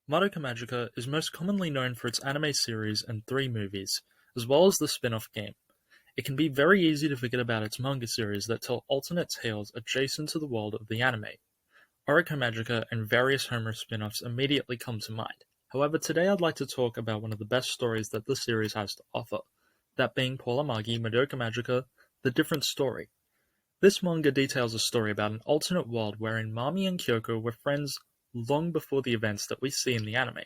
Madoka Magica is most commonly known for its anime series and 3 movies, as well as the spin-off game. It can be very easy to forget about its manga series that tell alternate tales adjacent to the world of the anime. Oriko Magica and various Homer spin-offs immediately come to mind. However, today I'd like to talk about one of the best stories that this series has to offer, that being Paul Amagi Madoka Magica: The Different Story. This manga details a story about an alternate world wherein Mami and Kyoko were friends long before the events that we see in the anime,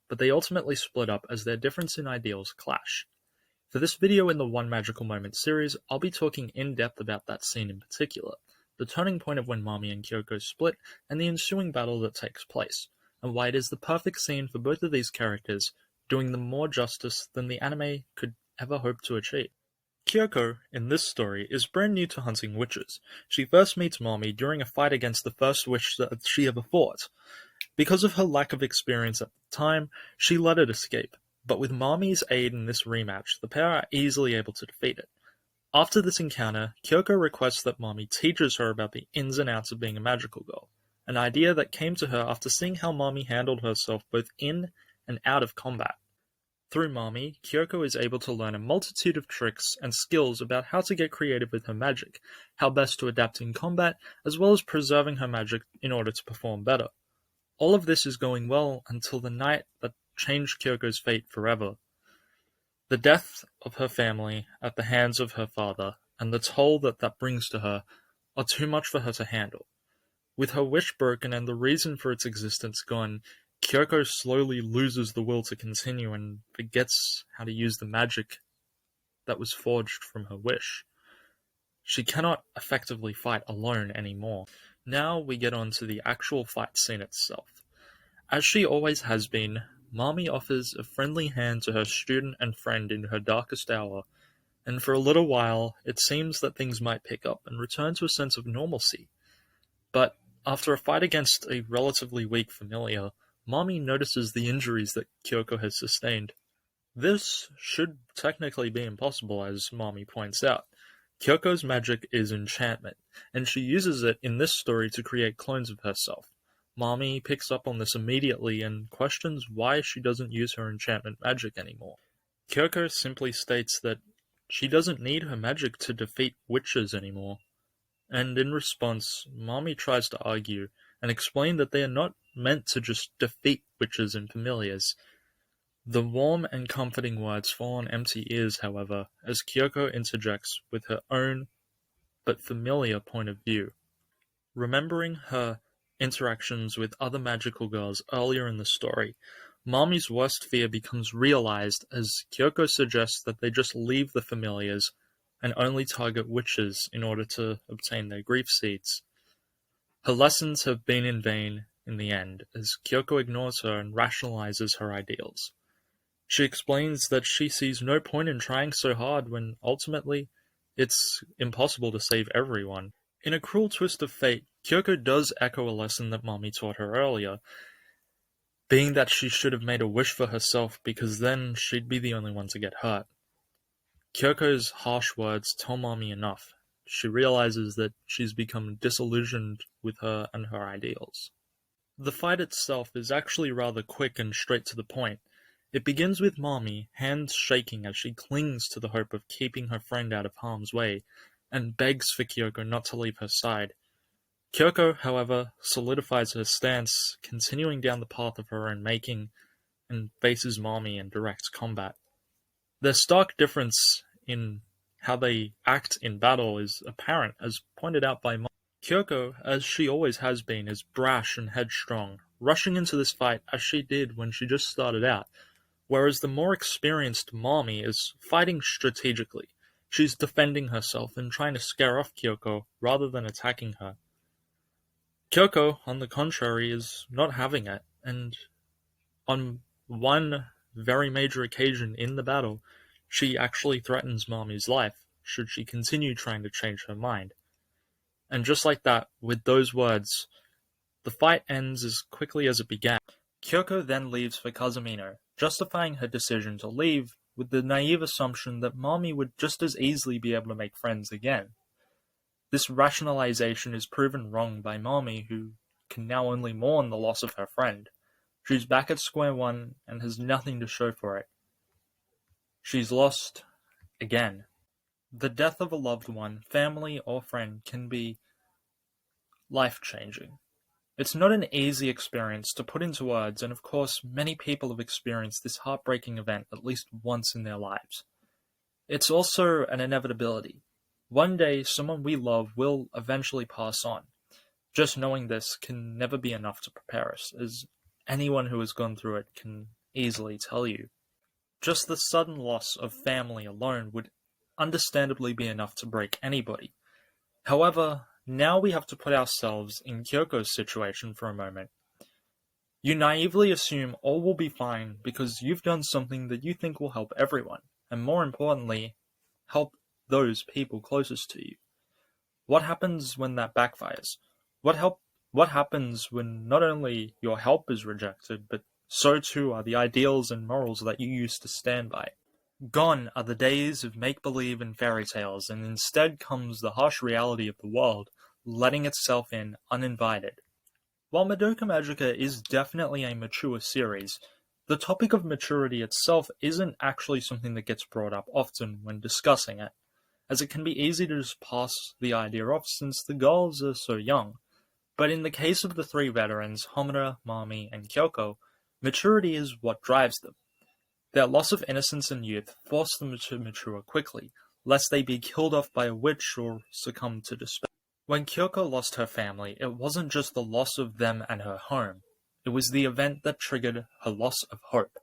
but they ultimately split up as their difference in ideals clash. For this video in the One Magical Moment series, I'll be talking in depth about that scene in particular, the turning point of when Mami and Kyoko split, and the ensuing battle that takes place, and why it is the perfect scene for both of these characters, doing them more justice than the anime could ever hope to achieve. Kyoko, in this story, is brand new to hunting witches. She first meets Mami during a fight against the first witch that she ever fought. Because of her lack of experience at the time, she let it escape, but with Mami's aid in this rematch, the pair are easily able to defeat it. After this encounter, Kyoko requests that Mami teaches her about the ins and outs of being a magical girl, an idea that came to her after seeing how Mami handled herself both in and out of combat. Through Mami, Kyoko is able to learn a multitude of tricks and skills about how to get creative with her magic, how best to adapt in combat, as well as preserving her magic in order to perform better. All of this is going well until the night that changed Kyoko's fate forever. The death of her family at the hands of her father, and the toll that brings to her, are too much for her to handle. With her wish broken and the reason for its existence gone, Kyoko slowly loses the will to continue and forgets how to use the magic that was forged from her wish. She cannot effectively fight alone anymore. Now we get on to the actual fight scene itself. As she always has been, Mami offers a friendly hand to her student and friend in her darkest hour, and for a little while it seems that things might pick up and return to a sense of normalcy. But after a fight against a relatively weak familiar, Mami notices the injuries that Kyoko has sustained. This should technically be impossible, as Mami points out. Kyoko's magic is enchantment, and she uses it in this story to create clones of herself. Mami picks up on this immediately and questions why she doesn't use her enchantment magic anymore. Kyoko simply states that she doesn't need her magic to defeat witches anymore, and in response, Mami tries to argue and explain that they are not meant to just defeat witches and familiars. The warm and comforting words fall on empty ears, however, as Kyoko interjects with her own but familiar point of view. Remembering her interactions with other magical girls earlier in the story, Mami's worst fear becomes realized as Kyoko suggests that they just leave the familiars and only target witches in order to obtain their grief seeds. Her lessons have been in vain in the end, as Kyoko ignores her and rationalizes her ideals. She explains that she sees no point in trying so hard when ultimately it's impossible to save everyone. In a cruel twist of fate, Kyoko does echo a lesson that Mami taught her earlier, being that she should have made a wish for herself because then she'd be the only one to get hurt. Kyoko's harsh words tell Mami enough. She realizes that she's become disillusioned with her and her ideals. The fight itself is actually rather quick and straight to the point. It begins with Mami, hands shaking as she clings to the hope of keeping her friend out of harm's way, and begs for Kyoko not to leave her side. Kyoko, however, solidifies her stance, continuing down the path of her own making, and faces Mami in direct combat. Their stark difference in how they act in battle is apparent, as pointed out by Mami. Kyoko, as she always has been, is brash and headstrong, rushing into this fight as she did when she just started out, whereas the more experienced Mami is fighting strategically. She's defending herself and trying to scare off Kyoko rather than attacking her. Kyoko, on the contrary, is not having it, and on one very major occasion in the battle, she actually threatens Mami's life should she continue trying to change her mind. And just like that, with those words, the fight ends as quickly as it began. Kyoko then leaves for Kazumino, justifying her decision to leave with the naive assumption that Mami would just as easily be able to make friends again. This rationalization is proven wrong by Mami, who can now only mourn the loss of her friend. She's back at square one and has nothing to show for it. She's lost again. The death of a loved one, family, or friend can be life-changing. It's not an easy experience to put into words, and of course, many people have experienced this heartbreaking event at least once in their lives. It's also an inevitability. One day, someone we love will eventually pass on. Just knowing this can never be enough to prepare us, as anyone who has gone through it can easily tell you. Just the sudden loss of family alone would understandably be enough to break anybody. However, now we have to put ourselves in Kyoko's situation for a moment. You naively assume all will be fine because you've done something that you think will help everyone, and more importantly, help those people closest to you. What happens when that backfires? What happens when not only your help is rejected, but so too are the ideals and morals that you used to stand by? Gone are the days of make-believe and fairy tales, and instead comes the harsh reality of the world, letting itself in uninvited. While Madoka Magica is definitely a mature series, the topic of maturity itself isn't actually something that gets brought up often when discussing it, as it can be easy to just pass the idea off since the girls are so young. But in the case of the three veterans, Homura, Mami, and Kyoko, maturity is what drives them. Their loss of innocence and youth forced them to mature quickly, lest they be killed off by a witch or succumb to despair. When Kyoko lost her family, it wasn't just the loss of them and her home. It was the event that triggered her loss of hope.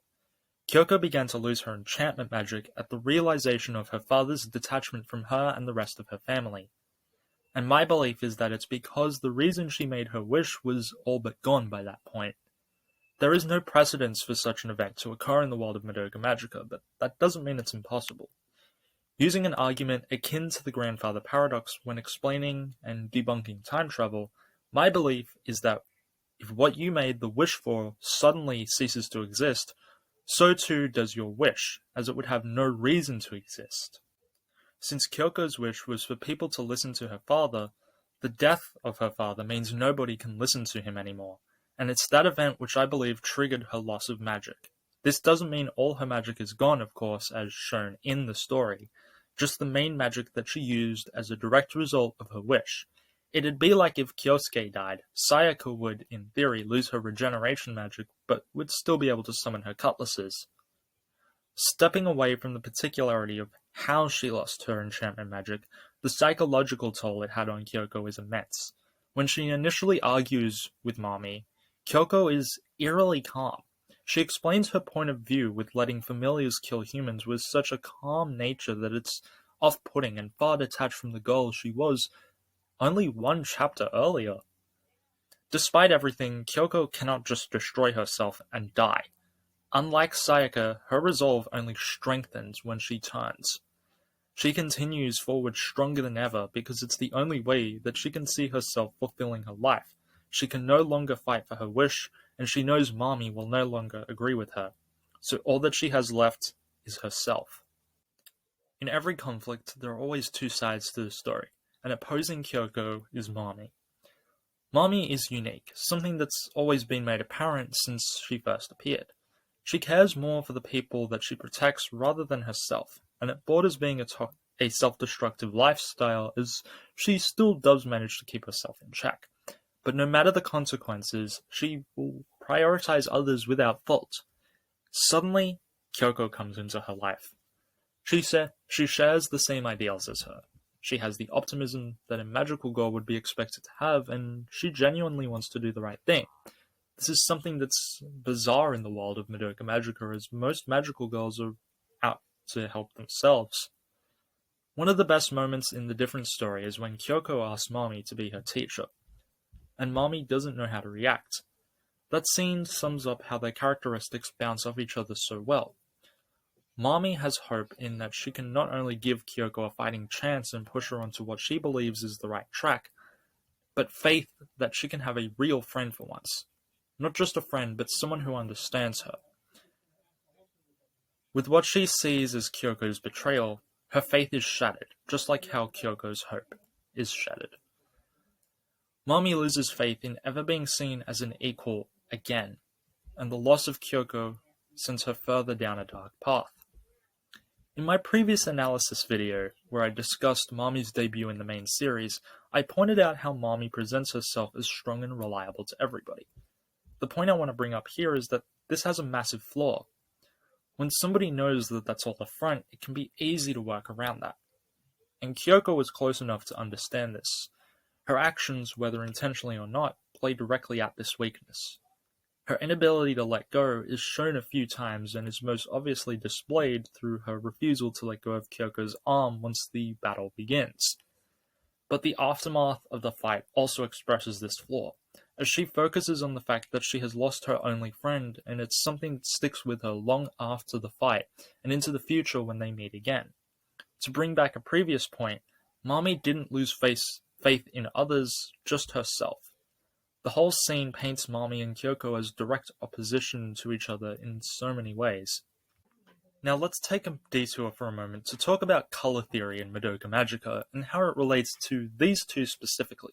Kyoko began to lose her enchantment magic at the realization of her father's detachment from her and the rest of her family. And my belief is that it's because the reason she made her wish was all but gone by that point. There is no precedence for such an event to occur in the world of Madoka Magica, but that doesn't mean it's impossible. Using an argument akin to the grandfather paradox when explaining and debunking time travel, my belief is that if what you made the wish for suddenly ceases to exist, so too does your wish, as it would have no reason to exist. Since Kyoko's wish was for people to listen to her father, the death of her father means nobody can listen to him anymore, and it's that event which I believe triggered her loss of magic. This doesn't mean all her magic is gone, of course, as shown in the story, just the main magic that she used as a direct result of her wish. It'd be like if Kyosuke died. Sayaka would, in theory, lose her regeneration magic, but would still be able to summon her cutlasses. Stepping away from the particularity of how she lost her enchantment magic, the psychological toll it had on Kyoko is immense. When she initially argues with Mami, Kyoko is eerily calm. She explains her point of view with letting familiars kill humans with such a calm nature that it's off-putting and far detached from the girl she was only one chapter earlier. Despite everything, Kyoko cannot just destroy herself and die. Unlike Sayaka, her resolve only strengthens when she turns. She continues forward stronger than ever because it's the only way that she can see herself fulfilling her life. She can no longer fight for her wish, and she knows Mami will no longer agree with her. So all that she has left is herself. In every conflict, there are always two sides to the story, and opposing Kyoko is Mami. Mami is unique, something that's always been made apparent since she first appeared. She cares more for the people that she protects rather than herself, and it borders being a self-destructive lifestyle as she still does manage to keep herself in check. But no matter the consequences, she will prioritize others without fault. Suddenly, Kyoko comes into her life. She shares the same ideals as her. She has the optimism that a magical girl would be expected to have, and she genuinely wants to do the right thing. This is something that's bizarre in the world of Madoka Magica, as most magical girls are out to help themselves. One of the best moments in the different story is when Kyoko asks Mami to be her teacher, and Mami doesn't know how to react. That scene sums up how their characteristics bounce off each other so well. Mami has hope in that she can not only give Kyoko a fighting chance and push her onto what she believes is the right track, but faith that she can have a real friend for once. Not just a friend, but someone who understands her. With what she sees as Kyoko's betrayal, her faith is shattered, just like how Kyoko's hope is shattered. Mami loses faith in ever being seen as an equal again. and the loss of Kyoko sends her further down a dark path. In my previous analysis video, where I discussed Mami's debut in the main series, I pointed out how Mami presents herself as strong and reliable to everybody. The point I want to bring up here is that this has a massive flaw. When somebody knows that that's all a front, it can be easy to work around that. And Kyoko was close enough to understand this. Her actions, whether intentionally or not, play directly at this weakness. Her inability to let go is shown a few times and is most obviously displayed through her refusal to let go of Kyoko's arm once the battle begins. But the aftermath of the fight also expresses this flaw, as she focuses on the fact that she has lost her only friend, and it's something that sticks with her long after the fight and into the future when they meet again. To bring back a previous point, Mami didn't lose faith in others, just herself. The whole scene paints Mami and Kyoko as direct opposition to each other in so many ways. Now let's take a detour for a moment to talk about color theory in Madoka Magica and how it relates to these two specifically.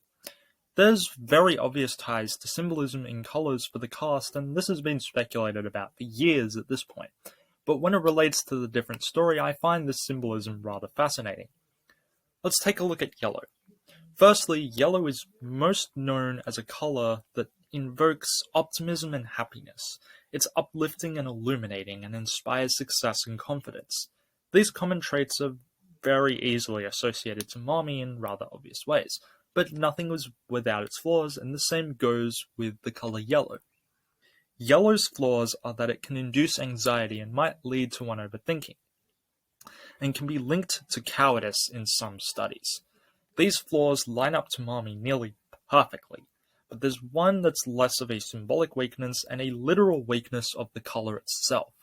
There's very obvious ties to symbolism in colors for the cast, and this has been speculated about for years at this point. But when it relates to the different story, I find this symbolism rather fascinating. Let's take a look at yellow. Firstly, yellow is most known as a color that invokes optimism and happiness. It's uplifting and illuminating and inspires success and confidence. These common traits are very easily associated to Mami in rather obvious ways, but nothing was without its flaws, and the same goes with the color yellow. Yellow's flaws are that it can induce anxiety and might lead to one overthinking, and can be linked to cowardice in some studies. These flaws line up to Mami nearly perfectly, but there's one that's less of a symbolic weakness and a literal weakness of the color itself.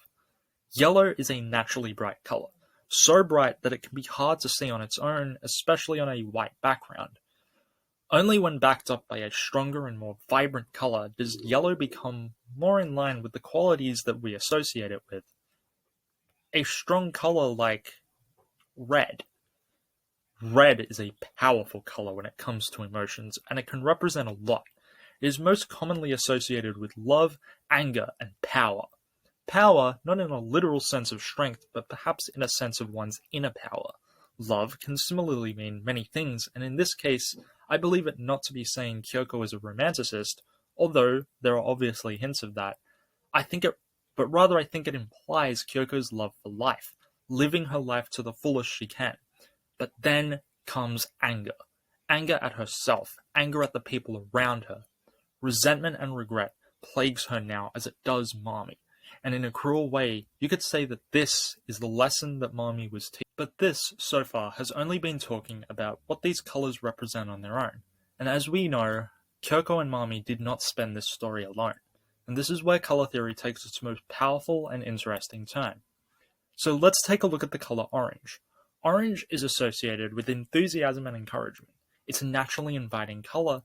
Yellow is a naturally bright color, so bright that it can be hard to see on its own, especially on a white background. Only when backed up by a stronger and more vibrant color does yellow become more in line with the qualities that we associate it with. A strong color like red. Red is a powerful color when it comes to emotions, and it can represent a lot. It is most commonly associated with love, anger, and power. Power, not in a literal sense of strength, but perhaps in a sense of one's inner power. Love can similarly mean many things, and in this case, I believe it not to be saying Kyoko is a romanticist, although there are obviously hints of that. I think it implies Kyoko's love for life, living her life to the fullest she can. But then comes anger. Anger at herself, anger at the people around her. Resentment and regret plagues her now as it does Mami. And in a cruel way, you could say that this is the lesson that Mami was teaching. But this, so far, has only been talking about what these colors represent on their own. And as we know, Kyoko and Mami did not spend this story alone. And this is where color theory takes its most powerful and interesting turn. So let's take a look at the color orange. Orange is associated with enthusiasm and encouragement. It's a naturally inviting color,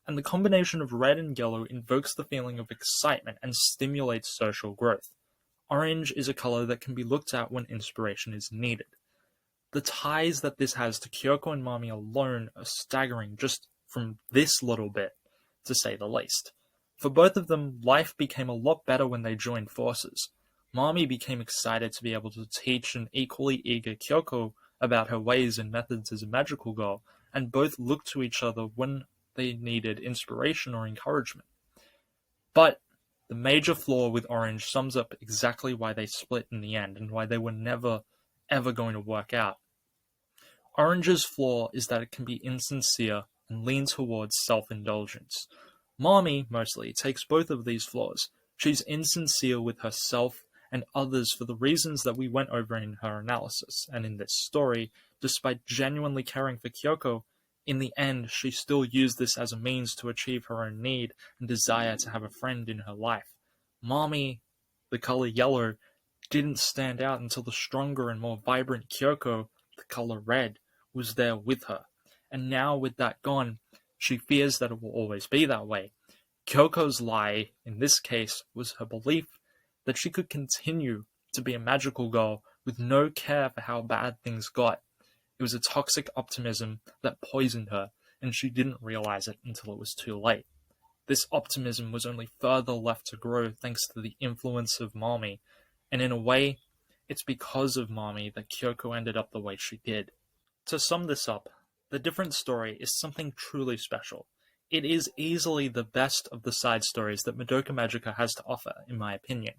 and the combination of red and yellow invokes the feeling of excitement and stimulates social growth. Orange is a color that can be looked at when inspiration is needed. The ties that this has to Kyoko and Mami alone are staggering just from this little bit, to say the least. For both of them, life became a lot better when they joined forces. Mami became excited to be able to teach an equally eager Kyoko about her ways and methods as a magical girl, and both looked to each other when they needed inspiration or encouragement. But the major flaw with Orange sums up exactly why they split in the end and why they were never, ever going to work out. Orange's flaw is that it can be insincere and lean towards self-indulgence. Mami, mostly, takes both of these flaws. She's insincere with herself and others for the reasons that we went over in her analysis and in this story. Despite genuinely caring for Kyoko, in the end she still used this as a means to achieve her own need and desire to have a friend in her life. Mami, the color yellow, didn't stand out until the stronger and more vibrant Kyoko, the color red, was there with her. And now with that gone, she fears that it will always be that way. Kyoko's lie, in this case, was her belief that she could continue to be a magical girl with no care for how bad things got. It was a toxic optimism that poisoned her, and she didn't realize it until it was too late. This optimism was only further left to grow thanks to the influence of Mami, and in a way, it's because of Mami that Kyoko ended up the way she did. To sum this up, The Different Story is something truly special. It is easily the best of the side stories that Madoka Magica has to offer, in my opinion,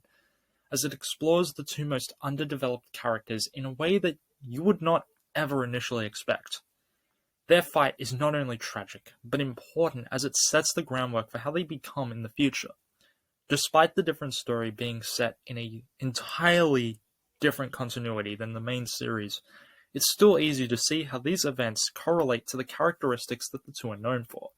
as it explores the two most underdeveloped characters in a way that you would not ever initially expect. Their fight is not only tragic, but important as it sets the groundwork for how they become in the future. Despite The Different Story being set in an entirely different continuity than the main series, it's still easy to see how these events correlate to the characteristics that the two are known for,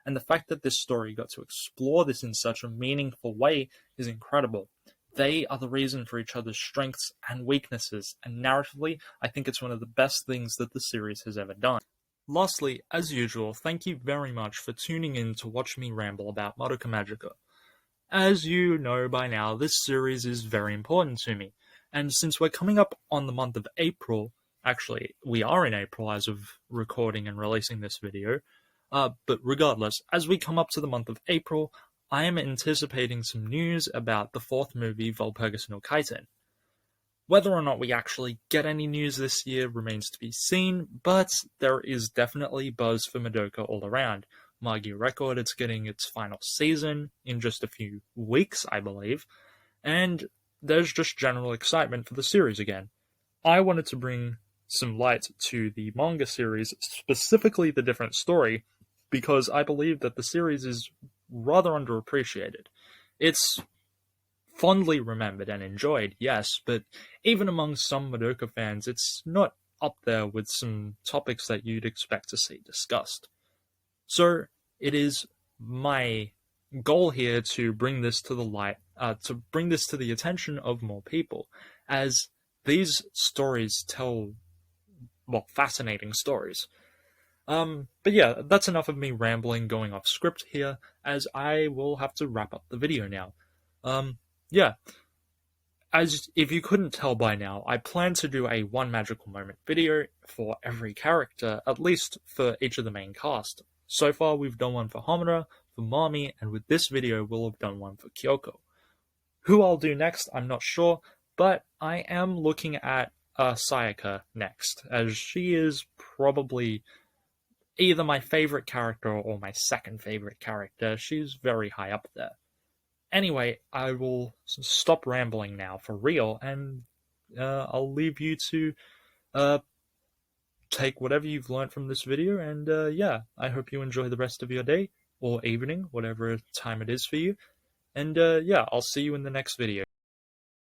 and the fact that this story got to explore this in such a meaningful way is incredible. They are the reason for each other's strengths and weaknesses, and narratively, I think it's one of the best things that the series has ever done. Lastly, as usual, thank you very much for tuning in to watch me ramble about Madoka Magica. As you know by now, this series is very important to me, and since we're coming up on the month of April, actually, we are in April as of recording and releasing this video, but regardless, as we come up to the month of April, I am anticipating some news about the fourth movie, Walpurgis no Kaiten. Whether or not we actually get any news this year remains to be seen, but there is definitely buzz for Madoka all around. Magi Record, it's getting its final season in just a few weeks, I believe, and there's just general excitement for the series again. I wanted to bring some light to the manga series, specifically The Different Story, because I believe that the series is rather underappreciated. It's fondly remembered and enjoyed, yes, but even among some Madoka fans, it's not up there with some topics that you'd expect to see discussed. So, it is my goal here to bring this to the light, to bring this to the attention of more people, as these stories tell, well, fascinating stories. But yeah, that's enough of me rambling, going off script here, as I will have to wrap up the video now. Yeah, as if you couldn't tell by now, I plan to do a One Magical Moment video for every character, at least for each of the main cast. So far, we've done one for Homura, for Mami, and with this video, we'll have done one for Kyoko. Who I'll do next, I'm not sure, but I am looking at Sayaka next, as she is probably either my favorite character or my second favorite character. She's very high up there. Anyway, I will stop rambling now for real, and I'll leave you to take whatever you've learned from this video, and yeah, I hope you enjoy the rest of your day, or evening, whatever time it is for you, and yeah, I'll see you in the next video.